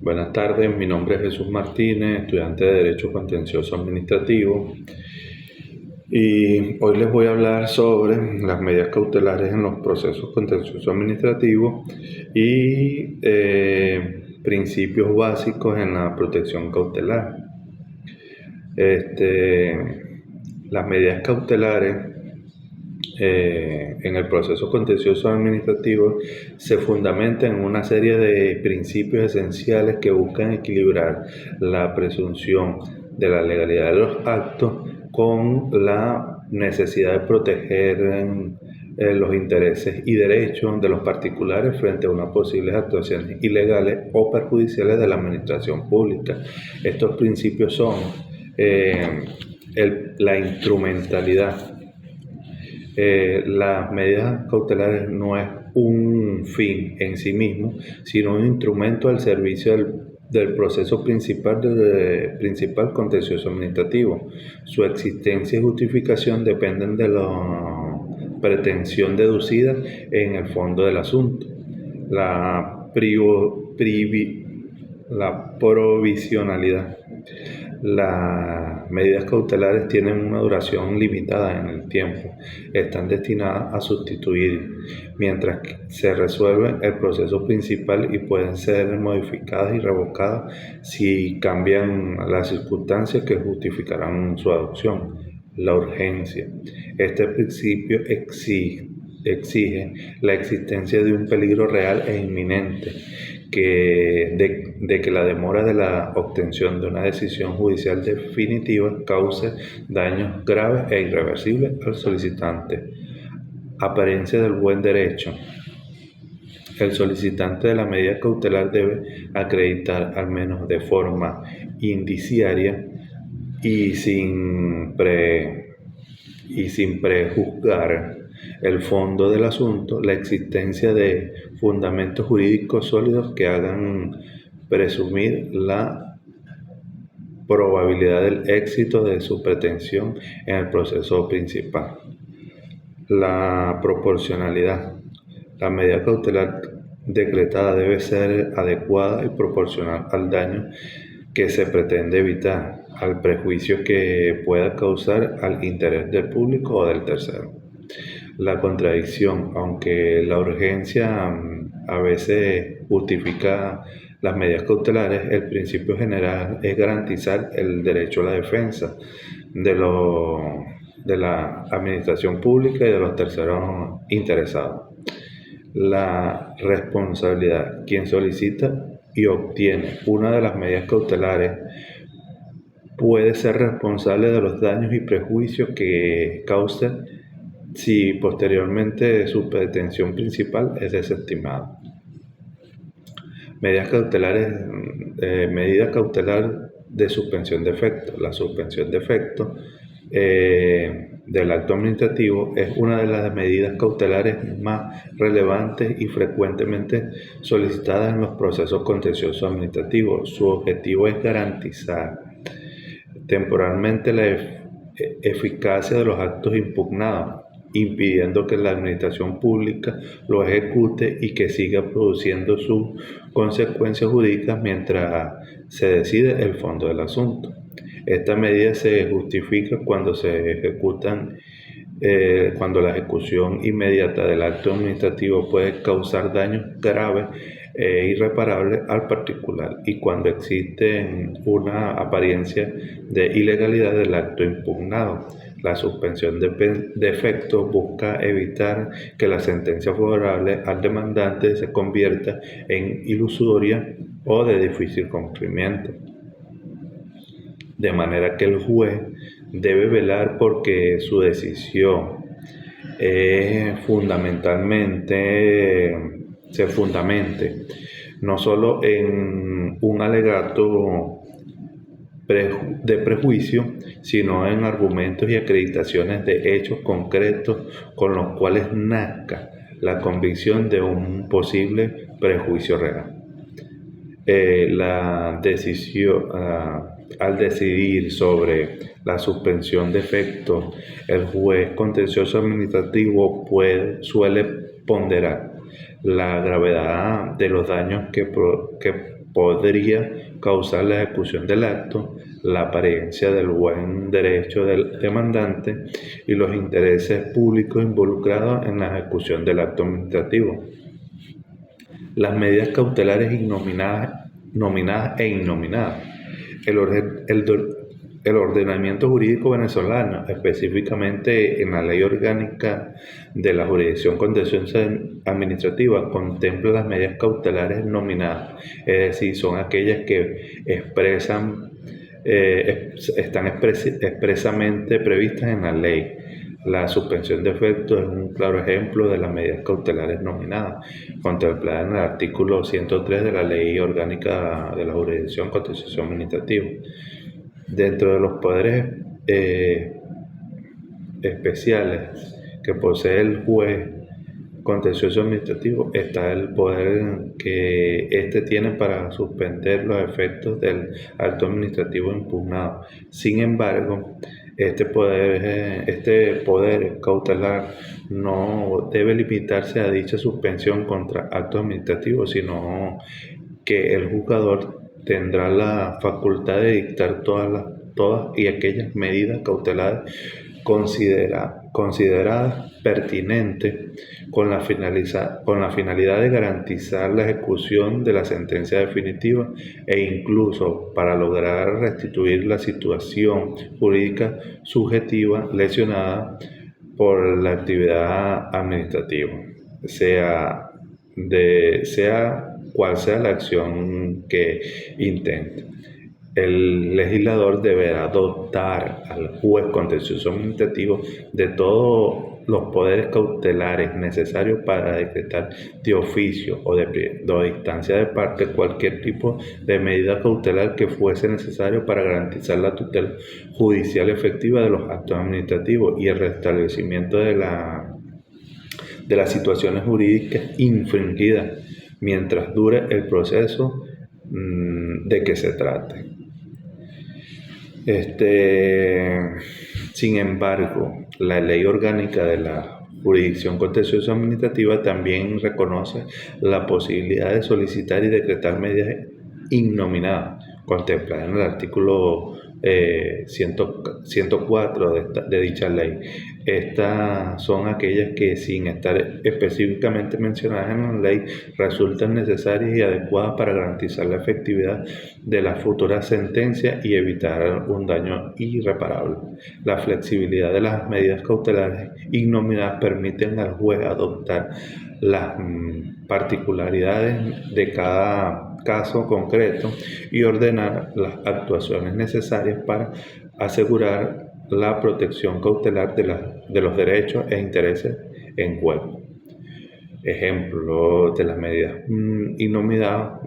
Buenas tardes, mi nombre es Jesús Martínez, estudiante de Derecho Contencioso Administrativo, y hoy les voy a hablar sobre las medidas cautelares en los procesos contenciosos administrativos y principios básicos en la protección cautelar. Las medidas cautelares en el proceso contencioso administrativo se fundamenta en una serie de principios esenciales que buscan equilibrar la presunción de la legalidad de los actos con la necesidad de proteger los intereses y derechos de los particulares frente a unas posibles actuaciones ilegales o perjudiciales de la administración pública. Estos principios son la instrumentalidad. Las medidas cautelares no es un fin en sí mismo, sino un instrumento al servicio del proceso principal contencioso administrativo. Su existencia y justificación dependen de la pretensión deducida en el fondo del asunto. La provisionalidad. Las medidas cautelares tienen una duración limitada en el tiempo. Están destinadas a sustituir mientras que se resuelve el proceso principal y pueden ser modificadas y revocadas si cambian las circunstancias que justificarán su adopción. La urgencia. Este principio exige la existencia de un peligro real e inminente de que la demora de la obtención de una decisión judicial definitiva cause daños graves e irreversibles al solicitante. Apariencia del buen derecho. El solicitante de la medida cautelar debe acreditar, al menos de forma indiciaria y sin prejuzgar el fondo del asunto, la existencia de fundamentos jurídicos sólidos que hagan presumir la probabilidad del éxito de su pretensión en el proceso principal. La proporcionalidad. La medida cautelar decretada debe ser adecuada y proporcional al daño que se pretende evitar, al prejuicio que pueda causar al interés del público o del tercero. La contradicción. Aunque la urgencia a veces justifica las medidas cautelares, el principio general es garantizar el derecho a la defensa de la administración pública y de los terceros interesados. La responsabilidad. Quien solicita y obtiene una de las medidas cautelares puede ser responsable de los daños y prejuicios que cause si posteriormente su pretensión principal es desestimada. Medidas cautelares, medida cautelar de suspensión de efecto. La suspensión de efecto del acto administrativo es una de las medidas cautelares más relevantes y frecuentemente solicitadas en los procesos contenciosos administrativos. Su objetivo es garantizar temporalmente la eficacia de los actos impugnados, impidiendo que la administración pública lo ejecute y que siga produciendo sus consecuencias jurídicas mientras se decide el fondo del asunto. Esta medida se justifica cuando la ejecución inmediata del acto administrativo puede causar daños graves e irreparables al particular y cuando existe una apariencia de ilegalidad del acto impugnado. La suspensión de efecto busca evitar que la sentencia favorable al demandante se convierta en ilusoria o de difícil cumplimiento, de manera que el juez debe velar porque su decisión se fundamente no solo en un alegato de prejuicio, sino en argumentos y acreditaciones de hechos concretos con los cuales nazca la convicción de un posible prejuicio real. Al decidir sobre la suspensión de efectos, el juez contencioso administrativo suele ponderar la gravedad de los daños que podría causar la ejecución del acto, la apariencia del buen derecho del demandante y los intereses públicos involucrados en la ejecución del acto administrativo. Las medidas cautelares nominadas e innominadas. El, orden- el do- el ordenamiento jurídico venezolano, específicamente en la Ley Orgánica de la Jurisdicción Contenciosa Administrativa, contempla las medidas cautelares nominadas, es decir, son aquellas que están expresamente previstas en la ley. La suspensión de efectos es un claro ejemplo de las medidas cautelares nominadas, contempladas en el artículo 103 de la Ley Orgánica de la Jurisdicción Contenciosa Administrativa. Dentro de los poderes especiales que posee el juez contencioso administrativo está el poder que éste tiene para suspender los efectos del acto administrativo impugnado. Sin embargo, este poder cautelar no debe limitarse a dicha suspensión contra actos administrativos, sino que el juzgador tendrá la facultad de dictar todas y aquellas medidas cautelares consideradas pertinentes con la finalidad de garantizar la ejecución de la sentencia definitiva e incluso para lograr restituir la situación jurídica subjetiva lesionada por la actividad administrativa, sea cual sea la acción que intente. El legislador deberá dotar al juez contencioso administrativo de todos los poderes cautelares necesarios para decretar de oficio o de instancia de parte cualquier tipo de medida cautelar que fuese necesario para garantizar la tutela judicial efectiva de los actos administrativos y el restablecimiento de las situaciones jurídicas infringidas mientras dure el proceso de que se trate. Sin embargo, la Ley Orgánica de la Jurisdicción Contenciosa Administrativa también reconoce la posibilidad de solicitar y decretar medidas innominadas, contempladas en el artículo 104 de dicha ley. Estas son aquellas que, sin estar específicamente mencionadas en la ley, resultan necesarias y adecuadas para garantizar la efectividad de la futura sentencia y evitar un daño irreparable. La flexibilidad de las medidas cautelares innominadas permiten al juez adoptar las particularidades de cada caso concreto y ordenar las actuaciones necesarias para asegurar la protección cautelar de los derechos e intereses en juego. Ejemplo de las medidas innominadas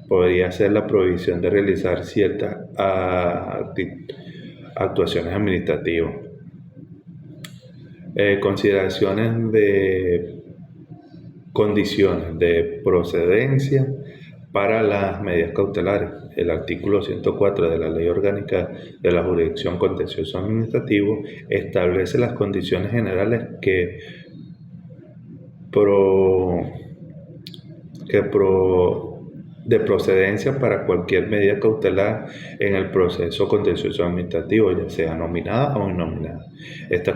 podría ser la prohibición de realizar ciertas actuaciones administrativas. Consideraciones de condiciones de procedencia para las medidas cautelares. El artículo 104 de la Ley Orgánica de la Jurisdicción Contenciosa Administrativa establece las condiciones generales de procedencia para cualquier medida cautelar en el proceso contencioso administrativo, ya sea nominada o innominada. Estas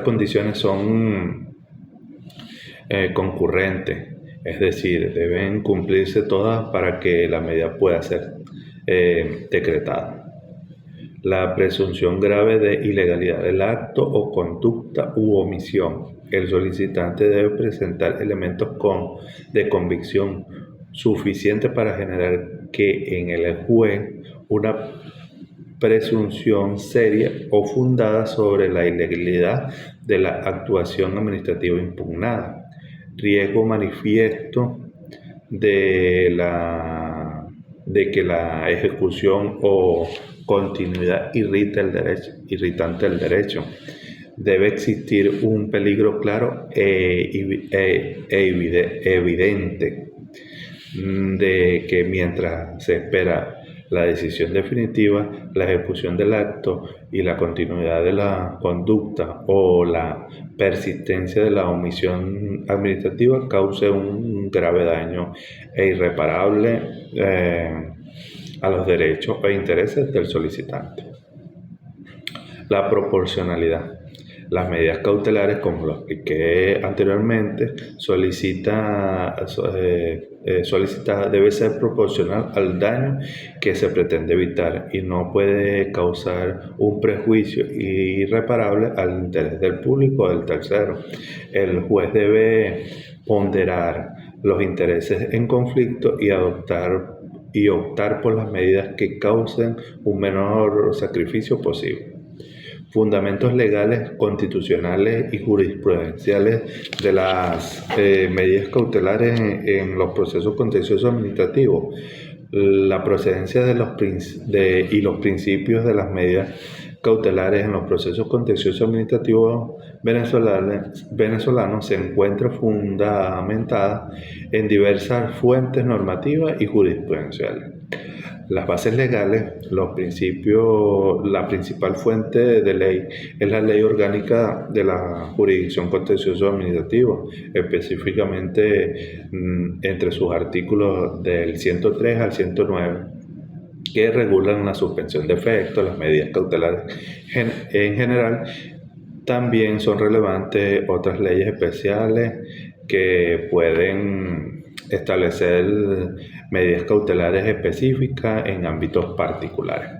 condiciones son concurrentes, es decir, deben cumplirse todas para que la medida pueda ser decretada. La presunción grave de ilegalidad del acto o conducta u omisión. El solicitante debe presentar elementos de convicción suficientes para generar que en el juez una presunción seria o fundada sobre la ilegalidad de la actuación administrativa impugnada. Riesgo manifiesto de que la ejecución o continuidad irritante del derecho. Debe existir un peligro claro evidente de que mientras se espera la decisión definitiva, la ejecución del acto y la continuidad de la conducta o la persistencia de la omisión administrativa cause un un grave daño e irreparable a los derechos e intereses del solicitante. La proporcionalidad. Las medidas cautelares, como lo expliqué anteriormente, debe ser proporcional al daño que se pretende evitar y no puede causar un prejuicio irreparable al interés del público o del tercero. El juez debe ponderar los intereses en conflicto y optar por las medidas que causen un menor sacrificio posible. Fundamentos legales, constitucionales y jurisprudenciales de las medidas cautelares en los procesos contenciosos administrativos. La procedencia y los principios de las medidas cautelares en los procesos contenciosos administrativos venezolanos se encuentra fundamentada en diversas fuentes normativas y jurisprudenciales. Las bases legales, los principios, la principal fuente de ley es la Ley Orgánica de la Jurisdicción Contencioso Administrativa, específicamente entre sus artículos del 103 al 109, que regulan la suspensión de efectos, las medidas cautelares en general. También son relevantes otras leyes especiales que pueden establecer medidas cautelares específicas en ámbitos particulares.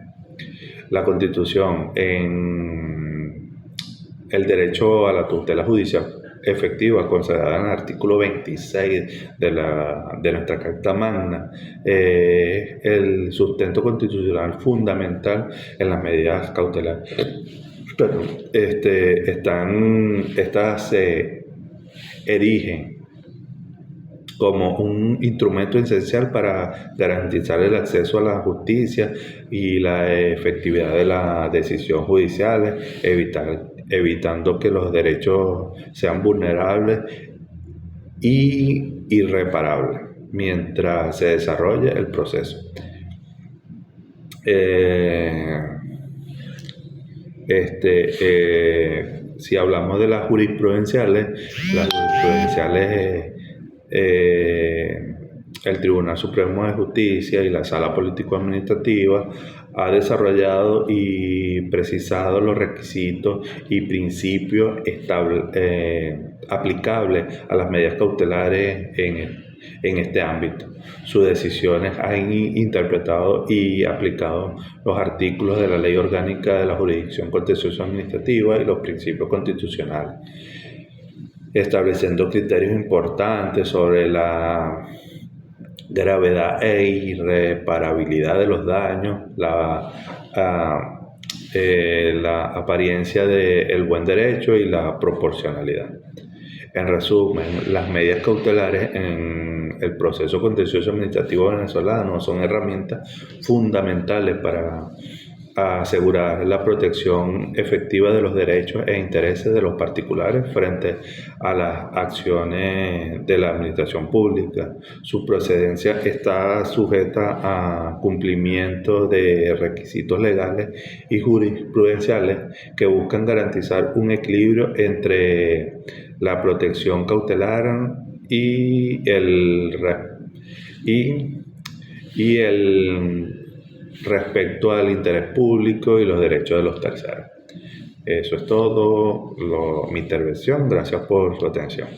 La Constitución, en el derecho a la tutela judicial efectiva, consagrada en el artículo 26 de nuestra Carta Magna, el sustento constitucional fundamental en las medidas cautelares. Pero estas se erigen como un instrumento esencial para garantizar el acceso a la justicia y la efectividad de las decisiones judiciales, evitando que los derechos sean vulnerables y irreparables mientras se desarrolla el proceso. Si hablamos de las jurisprudenciales, el Tribunal Supremo de Justicia y la Sala Político-Administrativa ha desarrollado y precisado los requisitos y principios aplicables a las medidas cautelares en este ámbito. Sus decisiones han interpretado y aplicado los artículos de la Ley Orgánica de la Jurisdicción Contencioso Administrativa y los principios constitucionales, estableciendo criterios importantes sobre la gravedad e irreparabilidad de los daños, la apariencia del buen derecho y la proporcionalidad. En resumen, las medidas cautelares en el proceso contencioso administrativo venezolano son herramientas fundamentales para asegurar la protección efectiva de los derechos e intereses de los particulares frente a las acciones de la administración pública. Su procedencia está sujeta a cumplimiento de requisitos legales y jurisprudenciales que buscan garantizar un equilibrio entre la protección cautelar y el respecto al interés público y los derechos de los terceros. Eso es todo mi intervención. Gracias por su atención.